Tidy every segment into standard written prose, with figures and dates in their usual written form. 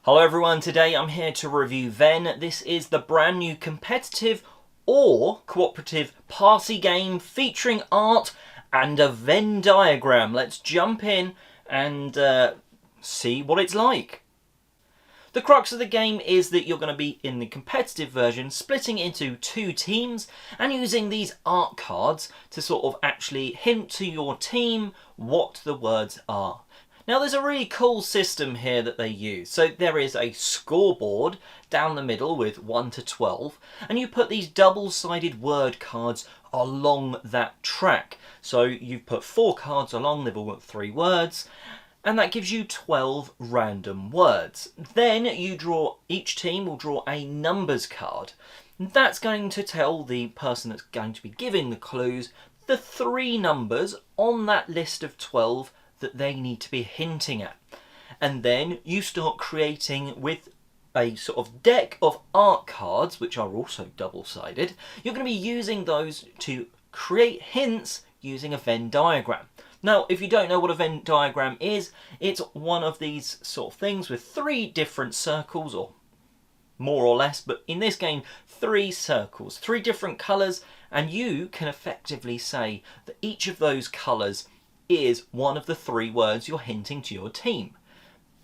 Hello everyone, today I'm here to review Venn. This is the brand new competitive or cooperative party game featuring art and a Venn diagram. Let's jump in and see what it's like. The crux of the game is that you're going to be, in the competitive version, splitting into two teams and using these art cards to sort of actually hint to your team what the words are. Now there's a really cool system here that they use. So there is a scoreboard down the middle with 1 to 12 and you put these double-sided word cards along that track. So you've put 4 cards along, they've all got 3 words, and that gives you 12 random words. Then each team will draw a numbers card. That's going to tell the person that's going to be giving the clues the 3 numbers on that list of 12 that they need to be hinting at. And then you start creating with a sort of deck of art cards, which are also double-sided. You're going to be using those to create hints using a Venn diagram. Now, if you don't know what a Venn diagram is, it's one of these sort of things with 3 different circles, or more or less, but in this game, 3 circles, 3 different colours, and you can effectively say that each of those colours is one of the 3 words you're hinting to your team.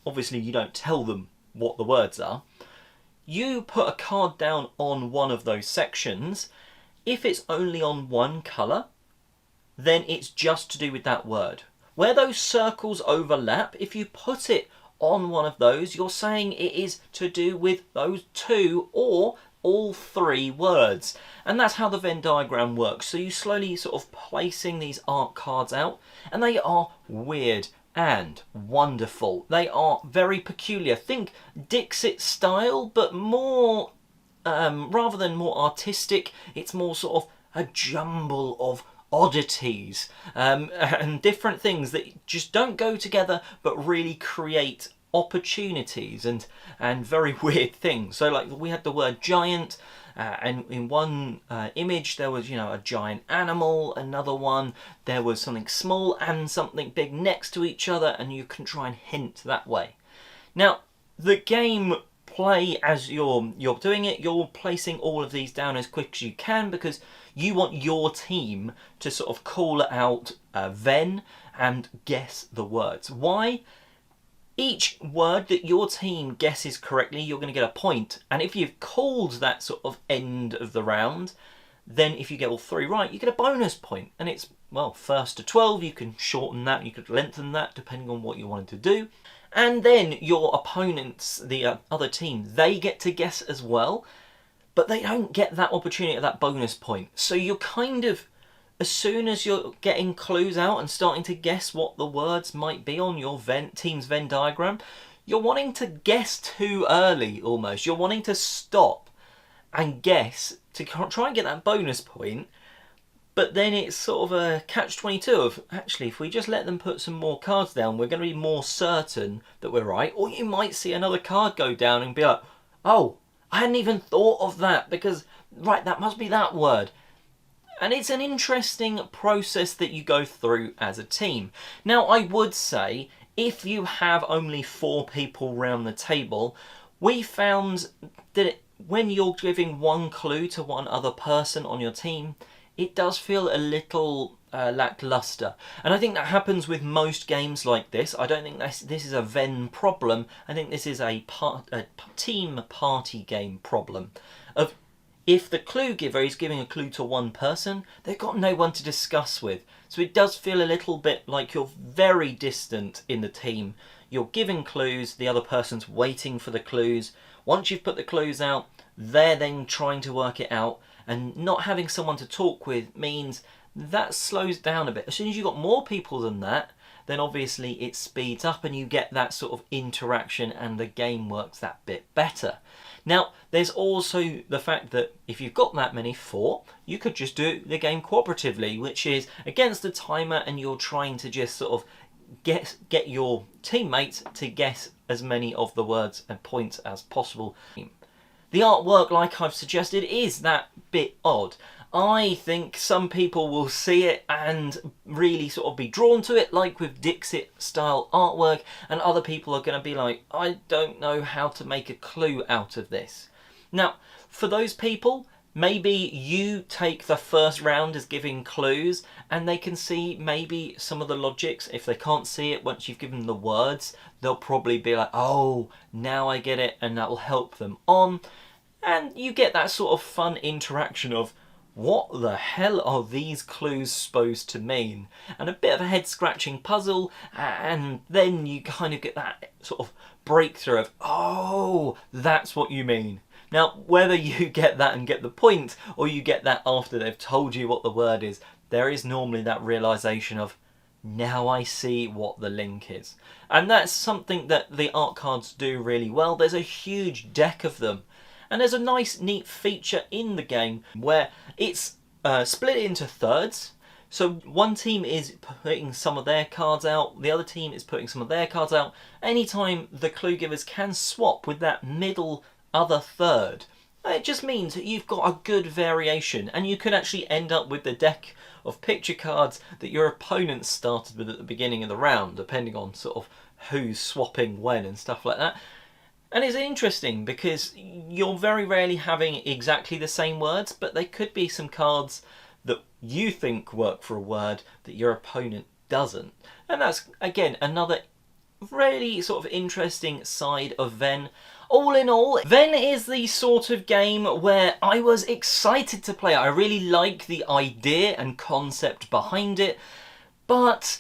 Obviously, you don't tell them what the words are. You put a card down on one of those sections. If it's only on one colour, then it's just to do with that word. Where those circles overlap, if you put it on one of those, you're saying it is to do with those 2 or all 3 words. And that's how the Venn diagram works. So you slowly sort of placing these art cards out, and they are weird and wonderful. They are very peculiar. Think Dixit style, but more, rather than more artistic, it's more sort of a jumble of oddities and different things that just don't go together but really create opportunities and very weird things. So like we had the word giant, and in one image there was, you know, a giant animal, another one there was something small and something big next to each other, and you can try and hint that way. Now the game play as you're doing it, you're placing all of these down as quick as you can because you want your team to sort of call out Venn and guess the words. Why? Each word that your team guesses correctly, you're going to get a point. And if you've called that sort of end of the round, then if you get all 3 right, you get a bonus point. And it's, well, 1st to 12, you can shorten that, you could lengthen that, depending on what you wanted to do. And then your opponents, the other team, they get to guess as well, but they don't get that opportunity at that bonus point. So you're kind of, as soon as you're getting clues out and starting to guess what the words might be on your team's Venn diagram, you're wanting to guess too early almost. You're wanting to stop and guess to try and get that bonus point, but then it's sort of a catch-22 of, actually, if we just let them put some more cards down, we're going to be more certain that we're right. Or you might see another card go down and be like, oh, I hadn't even thought of that because, right, that must be that word. And it's an interesting process that you go through as a team. Now, I would say, if you have only 4 people round the table, we found that when you're giving one clue to one other person on your team, it does feel a little lackluster. And I think that happens with most games like this. I don't think this is a Venn problem. I think this is a team party game problem. Of if the clue giver is giving a clue to one person, they've got no one to discuss with. So it does feel a little bit like you're very distant in the team. You're giving clues, the other person's waiting for the clues. Once you've put the clues out, they're then trying to work it out. And not having someone to talk with means that slows down a bit. As soon as you've got more people than that, then obviously it speeds up and you get that sort of interaction and the game works that bit better. Now, there's also the fact that if you've got that many, 4, you could just do the game cooperatively, which is against the timer and you're trying to just sort of get your teammates to guess as many of the words and points as possible. The artwork, like I've suggested, is that bit odd. I think some people will see it and really sort of be drawn to it, like with Dixit style artwork, and other people are going to be like, I don't know how to make a clue out of this. Now, for those people, maybe you take the first round as giving clues and they can see maybe some of the logics. If they can't see it once you've given them the words, they'll probably be like, oh, now I get it, and that will help them on. And you get that sort of fun interaction of, what the hell are these clues supposed to mean? And a bit of a head-scratching puzzle, and then you kind of get that sort of breakthrough of, oh, that's what you mean. Now, whether you get that and get the point, or you get that after they've told you what the word is, there is normally that realisation of, now I see what the link is. And that's something that the art cards do really well. There's a huge deck of them. And there's a nice, neat feature in the game where it's split into thirds. So one team is putting some of their cards out, the other team is putting some of their cards out. Anytime the clue givers can swap with that middle other third, it just means that you've got a good variation, and you could actually end up with the deck of picture cards that your opponent started with at the beginning of the round, depending on sort of who's swapping when and stuff like that. And it's interesting because you're very rarely having exactly the same words, but there could be some cards that you think work for a word that your opponent doesn't. And that's, again, another really sort of interesting side of Venn. All in all, Venn is the sort of game where I was excited to play it. I really like the idea and concept behind it, but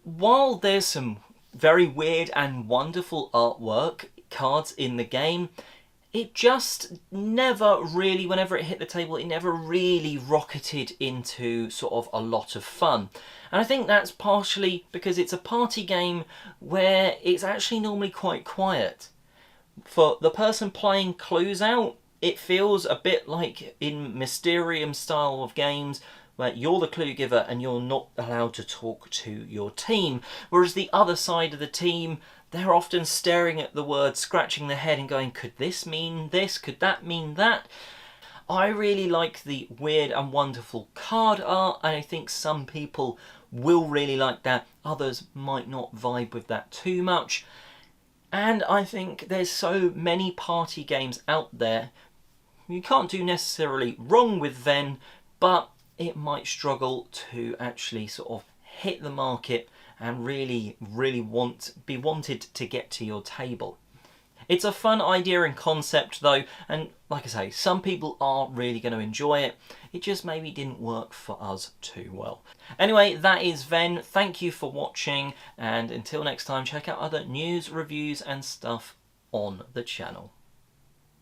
while there's some very weird and wonderful artwork, cards in the game, it just never really, whenever it hit the table, it never really rocketed into sort of a lot of fun. And I think that's partially because it's a party game where it's actually normally quite quiet. For the person playing clues out, it feels a bit like in Mysterium style of games where you're the clue giver and you're not allowed to talk to your team. Whereas the other side of the team, they're often staring at the word, scratching their head and going, could this mean this? Could that mean that? I really like the weird and wonderful card art, and I think some people will really like that. Others might not vibe with that too much. And I think there's so many party games out there. You can't do necessarily wrong with Venn, but it might struggle to actually sort of hit the market and really be wanted to get to your table. It's a fun idea and concept though, and like I say, some people are really going to enjoy it. It just maybe didn't work for us too well. Anyway, that is Venn. Thank you for watching, and until next time, check out other news, reviews and stuff on the channel.